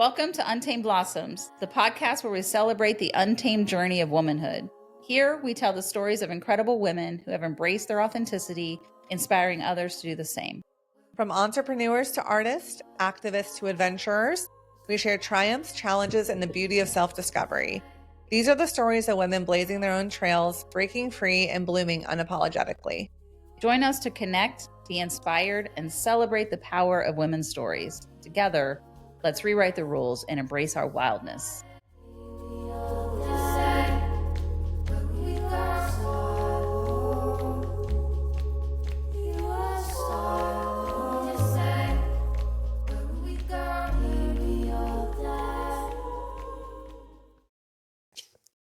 Welcome to Untamed Blossoms, the podcast where we celebrate the untamed journey of womanhood. Here, we tell the stories of incredible women who have embraced their authenticity, inspiring others to do the same. From entrepreneurs to artists, activists to adventurers, we share triumphs, challenges, and the beauty of self-discovery. These are the stories of women blazing their own trails, breaking free, and blooming unapologetically. Join us to connect, be inspired, and celebrate the power of women's stories. Together, let's rewrite the rules and embrace our wildness.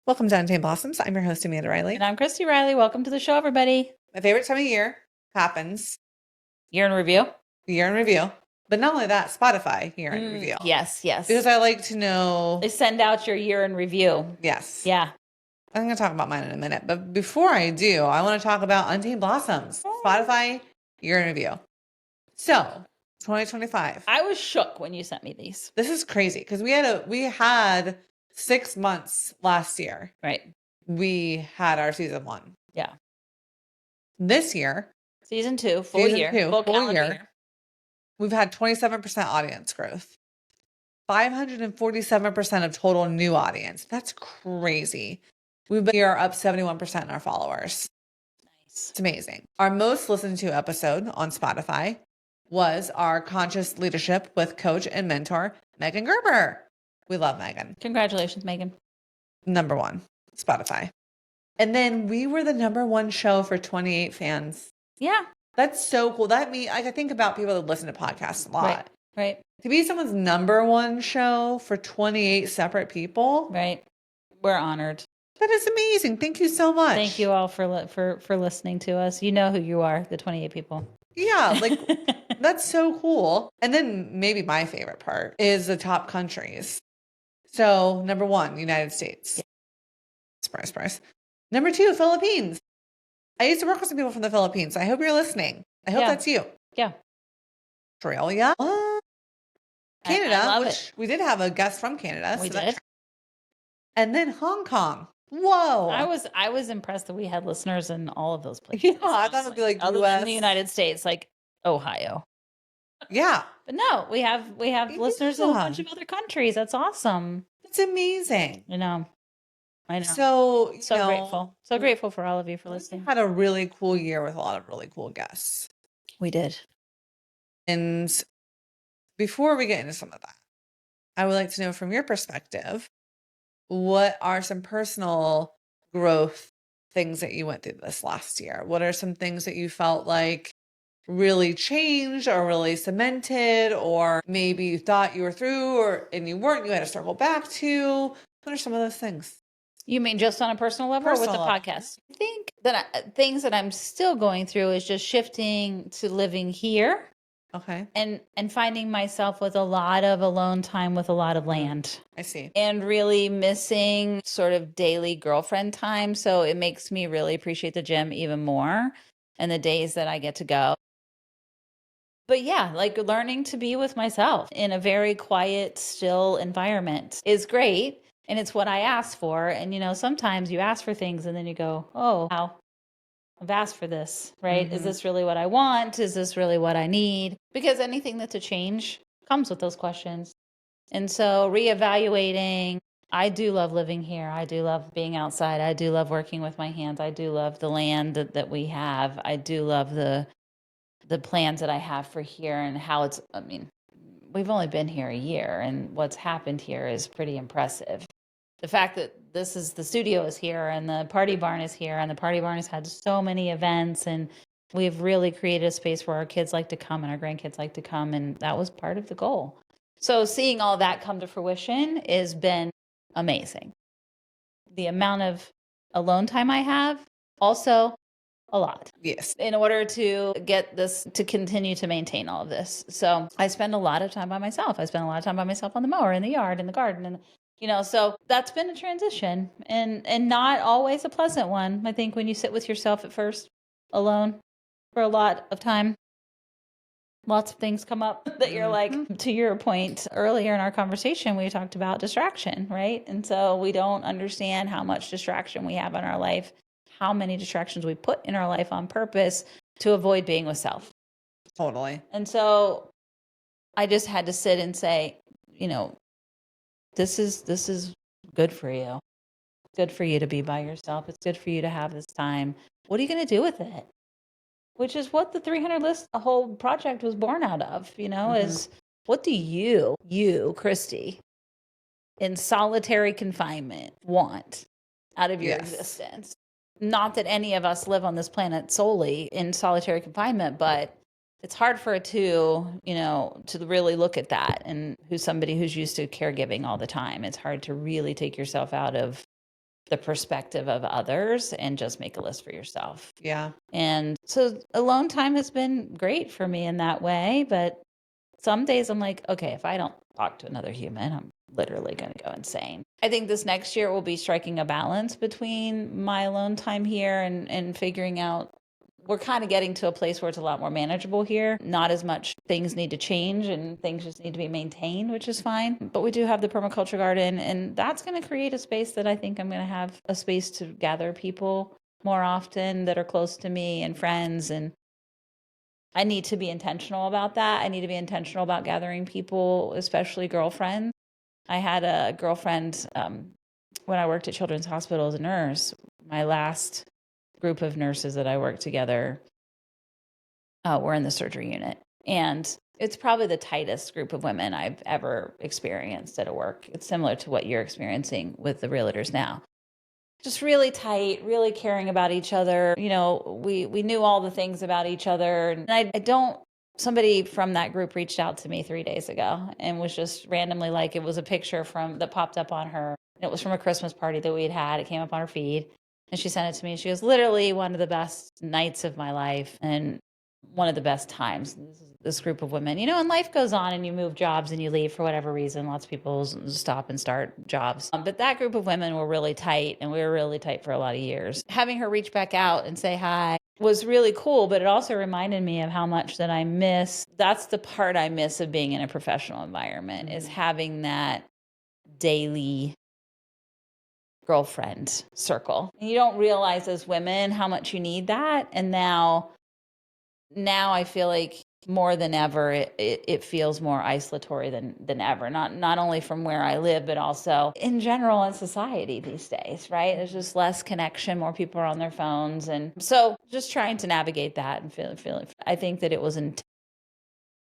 Welcome to Untamed Blossoms. I'm your host, Amanda Riley. And I'm Cristi Riley. Welcome to the show, everybody. My favorite time of year happens. Year in review. Year in review. But not only that, Spotify year in review. Yes. Because I like to know. They send out your year in review. Yes. Yeah. I'm going to talk about mine in a minute. But before I do, I want to talk about Untamed Blossoms. Spotify year in review. So, 2025. I was shook when you sent me these. This is crazy because we had 6 months last year. Right. We had our season 1. Yeah. This year, season 2, full year. We've had 27% audience growth, 547% of total new audience. That's crazy. We are up 71% in our followers. Nice. It's amazing. Our most listened to episode on Spotify was our Conscious Leadership with coach and mentor, Megan Gerber. We love Megan. Congratulations, Megan. Number 1, Spotify. And then we were the number 1 show for 28 fans. Yeah. That's so cool. That means I think about people that listen to podcasts a lot. Right. To be someone's number 1 show for 28 separate people. Right. We're honored. That is amazing. Thank you so much. Thank you all for listening to us. You know who you are, the 28 people. Yeah, like that's so cool. And then maybe my favorite part is the top countries. So number 1, United States. Yeah. Surprise. Number 2, Philippines. I used to work with some people from the Philippines. I hope you're listening. I hope that's you. Yeah. Australia. Canada, which we did have a guest from Canada. We did. And then Hong Kong. Whoa. I was impressed that we had listeners in all of those places. Yeah, I thought it would be like other US. than the United States, like Ohio. Yeah. But no, we have listeners in a bunch of other countries. That's awesome. It's amazing. I know. So grateful. So grateful for all of you for listening. We had a really cool year with a lot of really cool guests. We did. And before we get into some of that, I would like to know from your perspective, what are some personal growth things that you went through this last year? What are some things that you felt like really changed or really cemented, or maybe you thought you were through and you weren't, you had to circle back to? What are some of those things? You mean just on a personal level or with the podcast? I think that things that I'm still going through is just shifting to living here. Okay. And finding myself with a lot of alone time with a lot of land. I see. And really missing sort of daily girlfriend time. So it makes me really appreciate the gym even more and the days that I get to go. But yeah, like learning to be with myself in a very quiet, still environment is great. And it's what I asked for. And, sometimes you ask for things and then you go, oh, wow, I've asked for this, right? Mm-hmm. Is this really what I want? Is this really what I need? Because anything that's a change comes with those questions. And so reevaluating, I do love living here. I do love being outside. I do love working with my hands. I do love the land that we have. I do love the plans that I have for here and how we've only been here a year and what's happened here is pretty impressive. The fact that the studio is here and the party barn is here and the party barn has had so many events and we've really created a space where our kids like to come and our grandkids like to come, and that was part of the goal. So seeing all that come to fruition has been amazing. The amount of alone time I have, also a lot. Yes. In order to get this, to continue to maintain all of this. So I spend a lot of time by myself. I spend a lot of time by myself on the mower, in the yard, in the garden, and so that's been a transition and not always a pleasant one. I think when you sit with yourself at first alone for a lot of time, lots of things come up that you're Mhm. like, to your point earlier in our conversation, we talked about distraction, right? And so we don't understand how much distraction we have in our life, how many distractions we put in our life on purpose to avoid being with self. Totally. And so I just had to sit and say, you know, this is good for you. It's good for you to be by yourself. It's good for you to have this time. What are you going to do with it? Which is what the 300 list, the whole project was born out of, Mhm. is what do you, Christy, in solitary confinement want out of your Yes. existence? Not that any of us live on this planet solely in solitary confinement, but it's hard for it to really look at that. And who's somebody who's used to caregiving all the time, it's hard to really take yourself out of the perspective of others and just make a list for yourself. Yeah. And so alone time has been great for me in that way. But some days I'm like, okay, if I don't talk to another human, I'm literally going to go insane. I think this next year will be striking a balance between my alone time here and figuring out. We're kind of getting to a place where it's a lot more manageable here. Not as much things need to change and things just need to be maintained, which is fine. But we do have the permaculture garden, and that's going to create a space that I think I'm going to have a space to gather people more often that are close to me and friends. And I need to be intentional about that. I need to be intentional about gathering people, especially girlfriends. I had a girlfriend when I worked at Children's Hospital as a nurse. My last group of nurses that I worked together were in the surgery unit. And it's probably the tightest group of women I've ever experienced at a work. It's similar to what you're experiencing with the realtors now. Just really tight, really caring about each other. We knew all the things about each other. And I don't somebody from that group reached out to me 3 days ago and was just randomly like, it was a picture from that popped up on her. And it was from a Christmas party that we'd had. It came up on her feed. And she sent it to me. She goes, literally one of the best nights of my life and one of the best times. This group of women, and life goes on and you move jobs and you leave for whatever reason. Lots of people stop and start jobs. But that group of women were really tight, and we were really tight for a lot of years. Having her reach back out and say hi was really cool, but it also reminded me of how much that I miss. That's the part I miss of being in a professional environment, is having that daily girlfriend circle. And you don't realize as women how much you need that. And now I feel like more than ever, it feels more isolatory than ever. Not only from where I live, but also in general in society these days, right? There's just less connection. More people are on their phones, and so just trying to navigate that and feel. I think that it was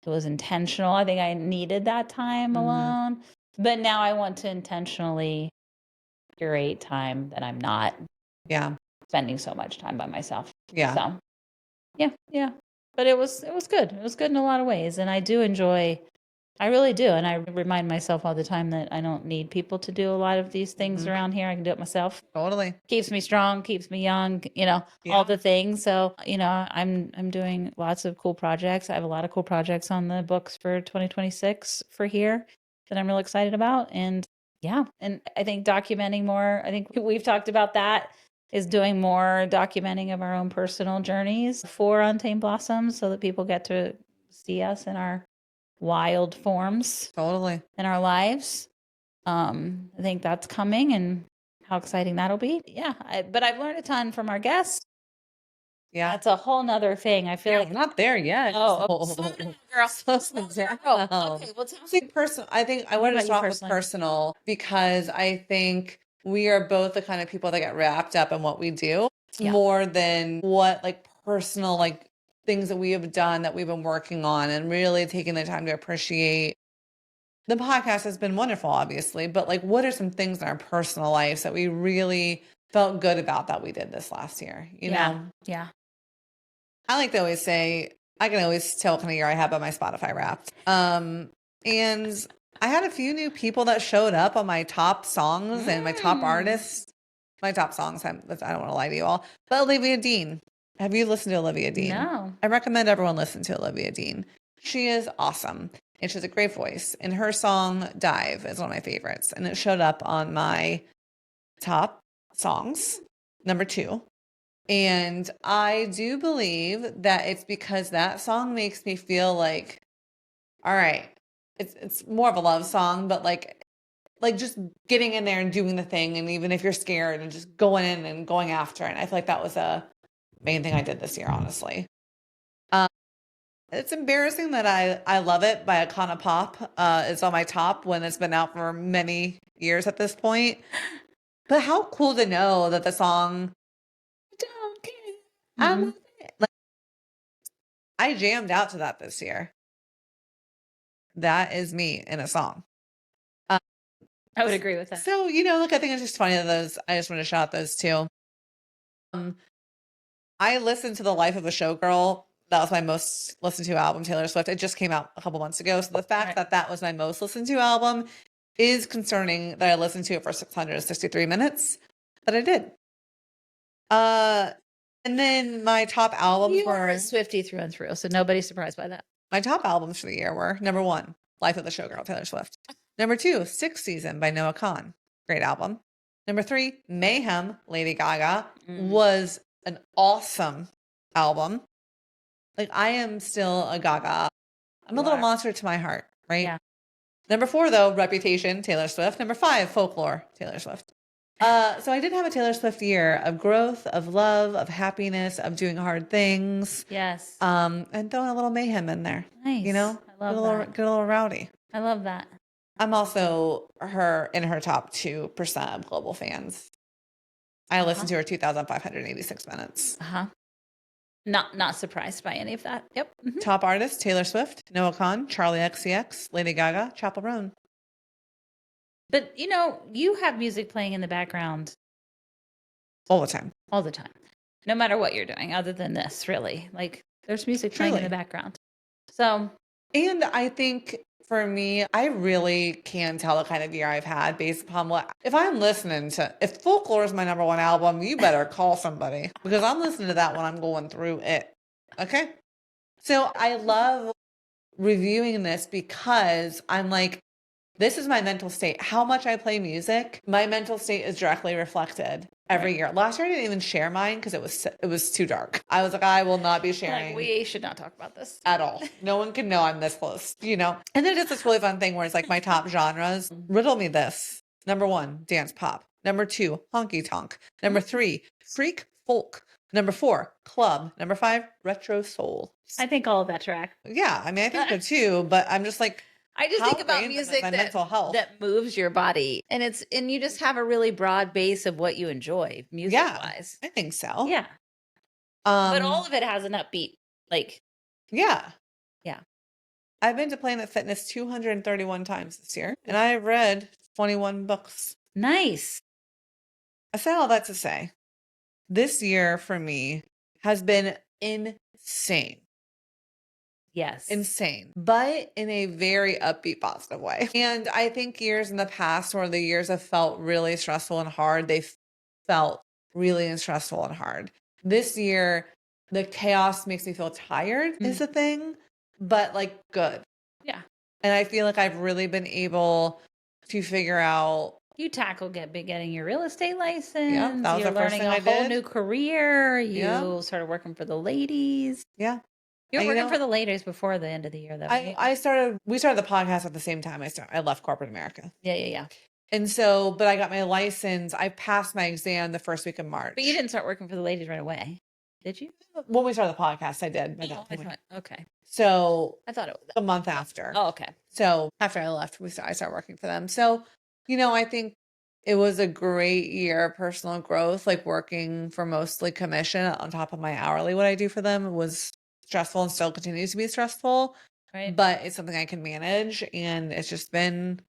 intentional. I think I needed that time Mhm. alone, but now I want to intentionally curate time that I'm not Yeah. spending so much time by myself. Yeah. So yeah, yeah. But it was good. It was good in a lot of ways, and I really do, and I remind myself all the time that I don't need people to do a lot of these things Mhm. around here. I can do it myself. Totally. Keeps me strong, keeps me young, all Yeah. the things. So, I'm doing lots of cool projects. I have a lot of cool projects on the books for 2026 for here that I'm really excited about. And yeah, and I think documenting more, I think we've talked about that, is doing more documenting of our own personal journeys for Untamed Blossoms so that people get to see us in our wild forms Totally. in our lives. I think that's coming and how exciting that'll be. Yeah. But I've learned a ton from our guests. Yeah. That's a whole nother thing. I feel Yeah, like, we're not there yet. oh, okay. Slow down, girl. Slow Slow down, girl. down. Okay. Well, tell me. I think I What wanted to about you start off with personally? personal because I think we are both the kind of people that get wrapped up in what we do Yeah. more than what like personal like things that we have done that we've been working on and really taking the time to appreciate. The podcast has been wonderful, obviously, but like what are some things in our personal lives that we really felt good about that we did this last year? Yeah. Yeah. I like to always say I can always tell what kind of year I had by my Spotify Wrapped. And I had a few new people that showed up on my top songs and my top Mm. artists. My top songs. I don't want to lie to you all, but Olivia Dean. Have you listened to Olivia Dean? No. I recommend everyone listen to Olivia Dean. She is awesome and she has a great voice. And her song Dive is one of my favorites. And it showed up on my top songs, number 2. And I do believe that it's because that song makes me feel like, all right, it's more of a love song, but like just getting in there and doing the thing, and even if you're scared and just going in and going after it. And I feel like that was a main thing I did this year, honestly. Um, it's embarrassing that I Love It by Akana Pop is on my top when it's been out for many years at this point. But how cool to know that the song "Don't Care, I'm Mhm. With It," like, I jammed out to that this year. That is me in a song. Uh, I would agree with that. so look, I think it's just funny that those. I just want to shout out those two. Um, I listened to The Life of a Showgirl. That was my most listened to album, Taylor Swift. It just came out a couple months ago. So the fact Right. that that was my most listened to album is concerning that I listened to it for 663 minutes, but I did. Uh, and then my top albums You are a were Swiftie through and through, so nobody's surprised by that. my top albums for the year were number one, Life of the Showgirl, Taylor Swift. Number two, Sixth Season by Noah Kahan. Great album. Number three, Mayhem, Lady Gaga, Mm, was an awesome album. Like, I am still a Gaga. I'm a you little are. monster to my heart, right? Yeah. Number four, though, Reputation, Taylor Swift. Number five, Folklore, Taylor Swift. So I did have a Taylor Swift year of growth, of love, of happiness, of doing hard things, Yes. and throwing a little mayhem in there. Nice. I Get a love little, that. get a little rowdy. I love that. I'm also in her top 2% of global fans. I Uh-huh. listened to her 2,586 minutes. Uh-huh. Not surprised by any of that. Yep. Mhm. Top artists: Taylor Swift, Noah Kahan, Charlie XCX, Lady Gaga, Chappell Roan. But you have music playing in the background All the time. all the time. No matter what you're doing, other than this, really. Like there's music playing in the Truly. background. So, And I think for me, I really can tell the kind of year I've had based upon if I'm listening to, if Folklore is my number one album, you better call somebody because I'm listening to that when I'm going through it. Okay. So I love reviewing this because I'm like, this is my mental state. How much I play music, my mental state is directly reflected every right. year. Last year I didn't even share mine because it was too dark. I was like, I will not be Like sharing we should not talk about this. at all. No one can know I'm this close. And then it's this really fun thing where it's like my top genres. Riddle me this. Number one, dance pop. Number two, honky tonk. Number three, freak folk. Number four, club. Number five, retro soul. I think all of that track. Yeah, I mean, I think so too, but I'm just like, I just how think about random is music my mental health? that moves your body, and you just have a really broad base of what you enjoy music Yeah, wise. I think so. Yeah, but all Um, of it has an upbeat. Like, yeah. yeah, I've been to Planet Fitness 231 times this year, and I've read 21 books. nice. I say all that to say, this year for me has been insane. Yes, Insane, but in a very upbeat, positive way. And I think years in the past where the years have felt really stressful and hard, they felt really stressful and hard. This year, the chaos makes me feel tired, is Mm. a thing, but like good. Yeah. And I feel like I've really been able to figure out. You tackle getting your real estate Yeah, license. that was You're the first learning thing a I whole did. new career. Yeah, You started working for the ladies. yeah. You were And, working for the ladies before the end of the year, though, right? we started the podcast at the same time I left corporate America. Yeah, yeah, yeah. And so, but I got my license. I passed my exam the first week of March. But you didn't start working for the ladies right away, did you? When we started the podcast, I did by Oh, that I point. thought, okay. So I thought it was. a month after. Oh, okay. So after I left, I started working for them. So, I think it was a great year of personal growth, like working for mostly commission on top of my hourly. What I do for them was stressful and still continues to be stressful, Right. but it's something I can manage. And it's just been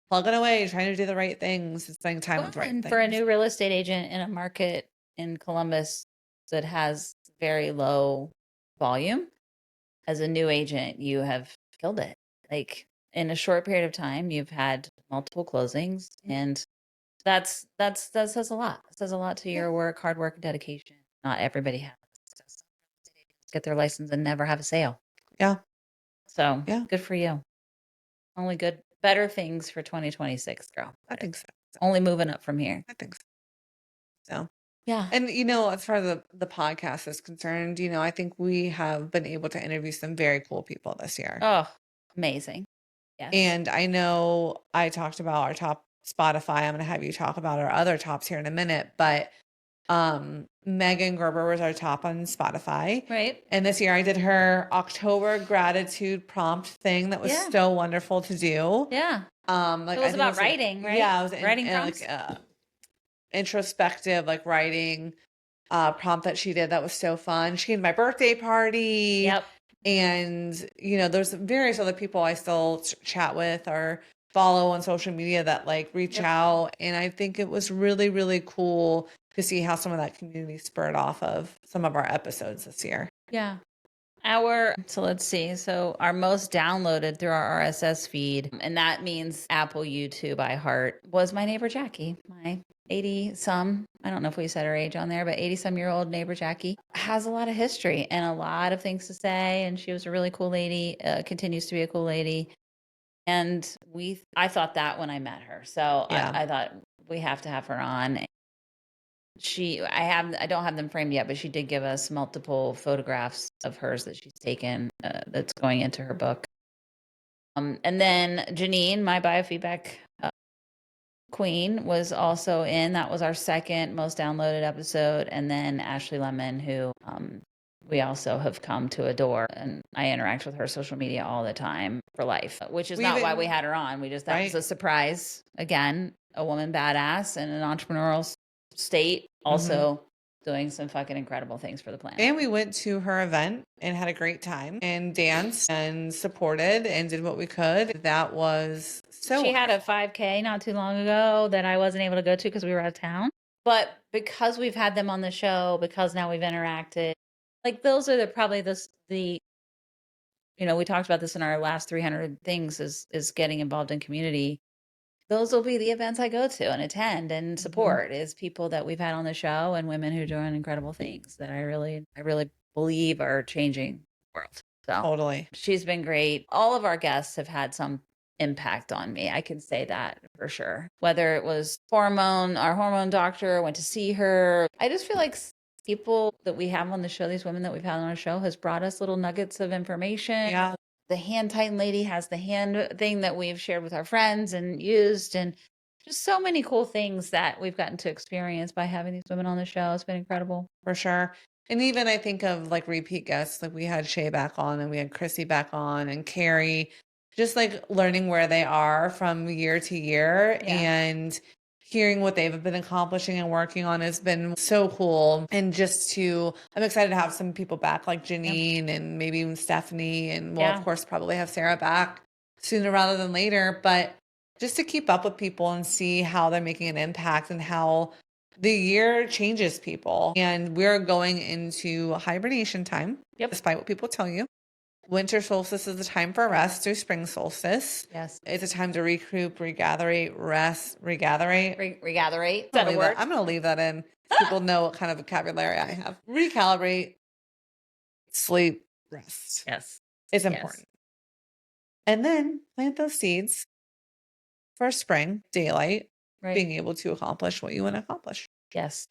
plugging away, trying to do the right things, and spending time Well, with the right and for a things. new real estate agent in a market in Columbus that has very low volume, as a new agent, you have killed it. Like in a short period of time, you've had multiple closings, and that says a lot. It says a lot to Yeah. your work, hard work, and dedication. Not everybody has get their license and never have a sale. Yeah. So Yeah. good for you. Only good, better things for 2026, girl. I Better think things. so. Only moving up from here. I think so. So Yeah. And, as far as the podcast is concerned, I think we have been able to interview some very cool people this year. Oh, amazing. Yes. And I know I talked about our top Spotify. I'm going to have you talk about our other tops here in a minute, but Megan Gerber was our top on Spotify. Right. And this year I did her October gratitude prompt thing that was Yeah. so wonderful to do. Yeah. Like It I was think it about was like, writing, right? yeah, it was Writing like prompts? introspective, like writing prompt that she did that was so fun. She came to my birthday party, Yep. and there's various other people I still chat with or follow on social media that like reach Yep. out, and I think it was really, really cool to see how some of that community spurred off of some of our episodes this year. Yeah. So let's see. So our most downloaded through our RSS feed, and that means Apple, YouTube, iHeart, was my neighbor Jackie, my 80 some, I don't know if we said her age on there, but 80 some year old neighbor Jackie has a lot of history and a lot of things to say. And she was a really cool lady, continues to be a cool lady. And I thought that when I met her. So Yeah. I thought we have to have her on. I don't have them framed yet, but she did give us multiple photographs of hers that she's taken, that's going into her book. And then Janine, my biofeedback queen, was also in. That was our second most downloaded episode. And then Ashley Lemon, who we also have come to adore, and I interact with her social media all the time for life, which is not why we had her on. That was a surprise. Again, a woman badass in an entrepreneurial state, also doing some fucking incredible things for the planet. And we went to her event and had a great time and danced and supported and did what we could. That was so She had a 5K not too long ago that I wasn't able to go to because we were out of town. But because we've had them on the show, because now we've interacted, like those are probably the we talked about this in our last 300 things, is getting involved in community. Those will be the events I go to and attend and support, is people that we've had on the show and women who are doing incredible things that I really believe are changing the world. So Totally. she's been great. All of our guests have had some impact on me. I can say that for sure. Whether it was our hormone doctor, went to see her. I just feel like people that we have on the show, these women that we've had on our show, has brought us little nuggets of information. Yeah. The hand tighten lady has the hand thing that we've shared with our friends and used, and just so many cool things that we've gotten to experience by having these women on the show. It's been incredible. For sure. And even I think of like repeat guests, like we had Shay back on and we had Cristi back on and Carrie, just like learning where they are from year to year and hearing what they've been accomplishing and working on has been so cool. And I'm excited to have some people back like Janine and maybe even Stephanie. And we'll, of course, probably have Sarah back sooner rather than later. But just to keep up with people and see how they're making an impact and how the year changes people. And we're going into hibernation time, despite what people tell you. Winter solstice is the time for rest through spring solstice. Yes. It's a time to recoup, regatherate, rest, regatherate. Regatherate. Is that a word? I'm going to leave that in. People know what kind of vocabulary I have. Recalibrate, sleep, rest. Yes. It's important. And then plant those seeds for spring, daylight, being able to accomplish what you want to accomplish. Yes.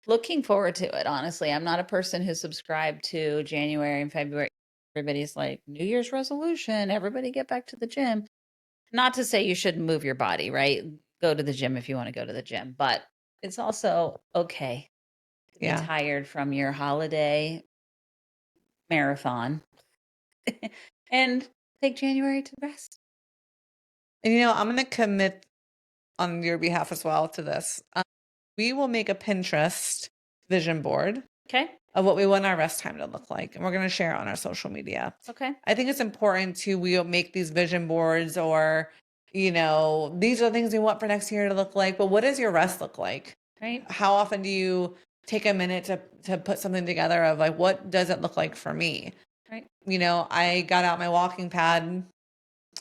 Looking forward to it, honestly. I'm not a person who subscribed to January and February. Everybody's like, New Year's resolution, everybody get back to the gym. Not to say you shouldn't move your body, right? Go to the gym if you want to go to the gym, but it's also okay to be tired from your holiday marathon and take January to rest. And I'm going to commit on your behalf as well to this. We will make a Pinterest vision board of what we want our rest time to look like. And we're going to share it on our social media. Okay. I think it's important we'll make these vision boards or, these are the things we want for next year to look like. But what does your rest look like? Right. How often do you take a minute to put something together of like, what does it look like for me? Right. I got out my walking pad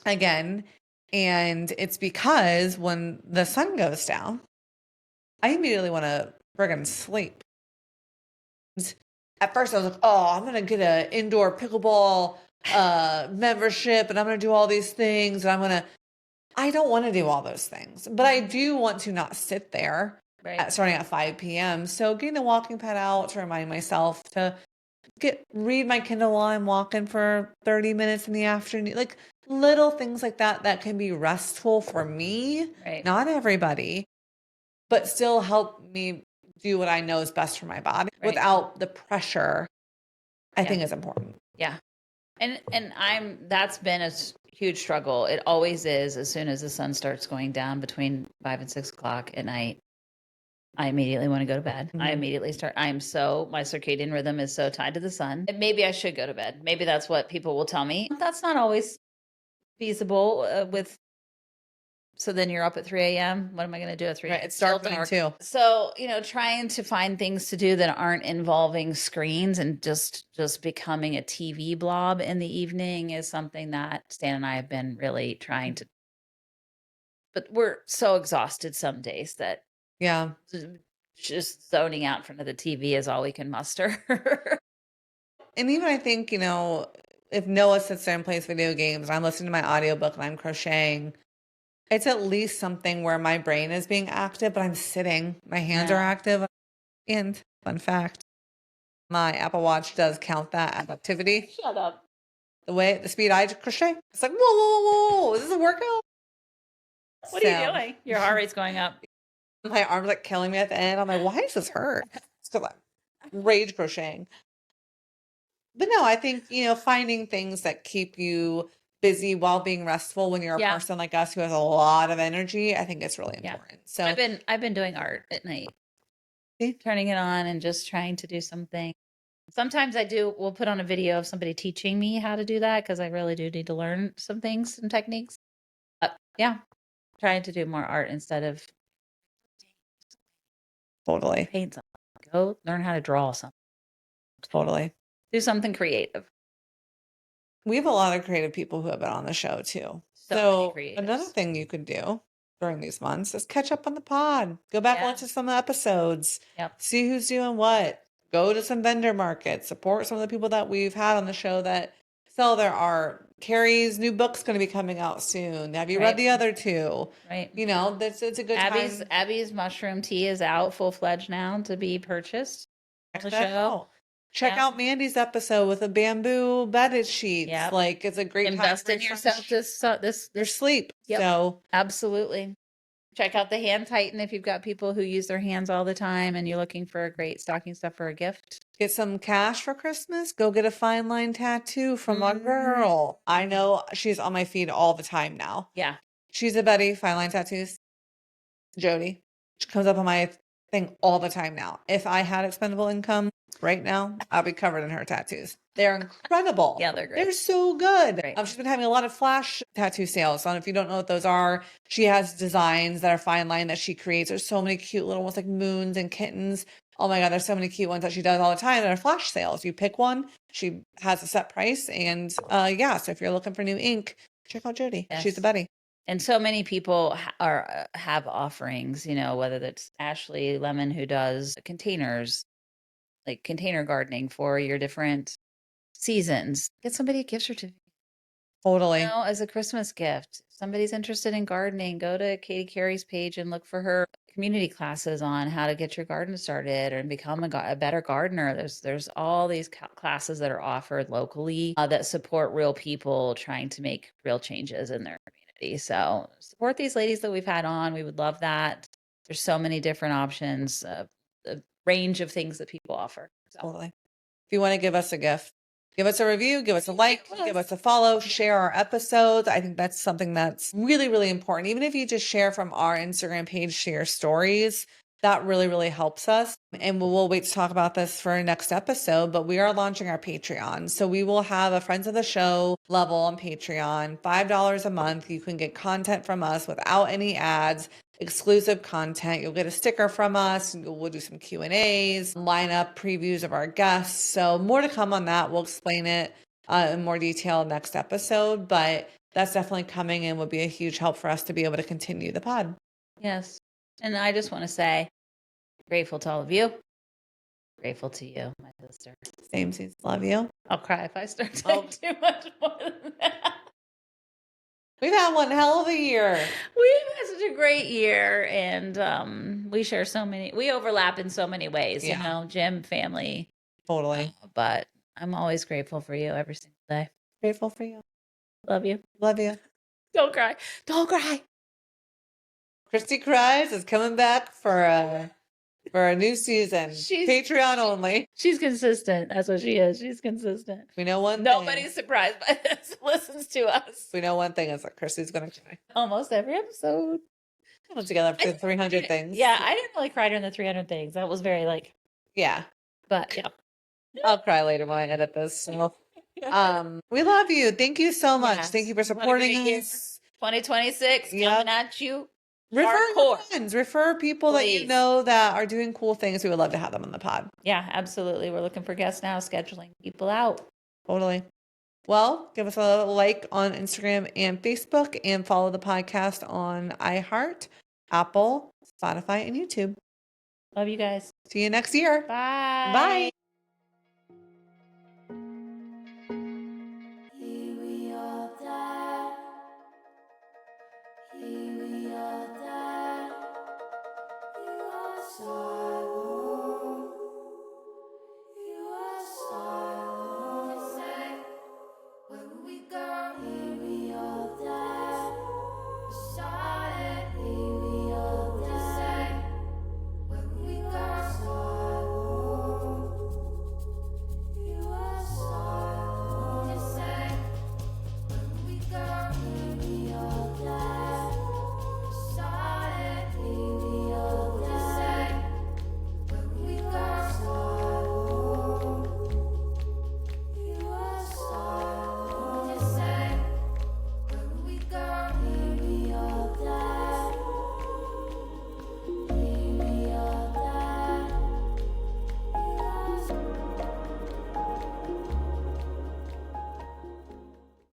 again, and it's because when the sun goes down, I immediately want to friggin' sleep. At first I was like, oh, I'm going to get an indoor pickleball membership and I'm going to do all these things. And I don't want to do all those things, but I do want to not sit there Right. starting at 5 p.m. So getting the walking pad out to remind myself to read my Kindle while I'm walking for 30 minutes in the afternoon. Like little things like that that can be restful for me, Right. not everybody, but still help me do what I know is best for my body Right. without the pressure, I Yeah. think is important. Yeah. And that's been a huge struggle. It always is. As soon as the sun starts going down between 5 and 6 o'clock at night, I immediately want to go to bed. I Mhm. immediately start. My circadian rhythm is so tied to the sun. And maybe I should go to bed. Maybe that's what people will tell me. That's not always feasible with. So then you're up at 3 a.m. What am I going to do at 3 Right. a.m.? It's Still dark then dark. too. So, trying to find things to do that aren't involving screens and just becoming a TV blob in the evening is something that Stan and I have been really trying to, but we're so exhausted some days that Yeah. just zoning out in front of the TV is all we can muster. And even I think, if Noah sits there and plays video games, I'm listening to my audiobook and I'm crocheting, it's at least something where my brain is being active, but I'm sitting. My hands are Yeah. active. And fun fact, my Apple Watch does count that as activity. Shut up. The speed I crochet, it's like, whoa, whoa, whoa, whoa, is this a workout? What are you So doing? Your heart rate's going up. my arm's like killing me at the end. I'm like, why does this hurt? It's because I'm rage crocheting. But no, I think, finding things that keep you busy while being restful when you're a Yeah. person like us who has a lot of energy, I think it's really Yeah. important. So I've been doing art at night, see, turning it on and just trying to do something. Sometimes we'll put on a video of somebody teaching me how to do that because I really do need to learn some things, some techniques. Yeah, trying to do more art instead of totally, paint something. Go learn how to draw something. totally. Do something creative. We have a lot of creative people who have been on the show too. So many So another creatives. thing you could do during these months is catch up on the pod. Go back and Yeah. listen to some of the episodes. Yep. See who's doing what. Go to some vendor markets. Support some of the people that we've had on the show that sell their art. Carrie's new book's going to be coming out soon. Have you read Right. the other two? Right. That's it's a good Abby's time. Abby's mushroom tea is out full fledged now to be purchased on Check the that show. out. Check Yeah. out Mandy's episode with the bamboo bedded sheets. Yep. Like it's a great time Invest to in yourself refresh this your sleep. Yep. So Absolutely. Check out the hand tighten if you've got people who use their hands all the time and you're looking for a great stocking stuff for a gift. get some cash for Christmas. Go get a fine line tattoo from a girl. I know she's on my feed all the time now. Yeah. She's a Betty, fine line tattoos. Jody. She comes up on my thing all the time now. If I had expendable income right now, I'll be covered in her tattoos. They're incredible. Yeah, they're great. They're so good. Great. She's been having a lot of flash tattoo sales. So if you don't know what those are, she has designs that are fine line that she creates. There's so many cute little ones like moons and kittens. Oh my God, there's so many cute ones that she does all the time that are flash sales. You pick one, she has a set price. And yeah, so if you're looking for new ink, check out Jody. Yes. She's a Betty. And so many people have offerings, whether that's Ashley Lemon who does containers, like container gardening for your different seasons. Get somebody a gift certificate. Totally. As a Christmas gift. If somebody's interested in gardening, go to Katie Carey's page and look for her community classes on how to get your garden started and become a better gardener. There's all these classes that are offered locally that support real people trying to make real changes in their community. So support these ladies that we've had on. We would love that. There's so many different options, the range of things that people offer. So. Totally. If you want to give us a gift, give us a review, give us a like, give us a follow, share our episodes. I think that's something that's really, really important. Even if you just share from our Instagram page, share stories, that really, really helps us. And we'll wait to talk about this for our next episode, but we are launching our Patreon. So we will have a Friends of the Show level on Patreon, $5 a month. You can get content from us without any ads, exclusive content. You'll get a sticker from us. We'll do some Q&As, line up previews of our guests. So more to come on that. We'll explain it in more detail next episode, but that's definitely coming and would be a huge help for us to be able to continue the pod. Yes. And I just want to say, grateful to all of you. Grateful to you, my sister. Same season. Love you. I'll cry if I start saying too much more than that. We've had one hell of a year. We've had such a great year, and we share we overlap in so many ways, you Yeah. know, gym, family. Totally. But I'm always grateful for you every single day. Grateful for you. Love you. Love you. Don't cry. Don't cry. Cristi Cries is coming back for a new season. Patreon only. She's consistent. That's what she is. She's consistent. We know one thing. Nobody's surprised by this. Listens to us. We know one thing is that Cristi's gonna cry. Almost every episode. Put together for 300 things. Yeah, I didn't really cry during the 300 things. That was very like, Yeah. but yeah. I'll cry later when I edit this. So. We love you. Thank you so much. Yes. Thank you for supporting us. 2026 Yep. coming at you. Refer your Hardcore. friends. Refer people that you Please. know that are doing cool things. We would love to have them on the pod. Yeah, absolutely. We're looking for guests now, scheduling people out. Totally. Well, give us a like on Instagram and Facebook, and follow the podcast on iHeart, Apple, Spotify, and YouTube. Love you guys. See you next year. Bye. Bye.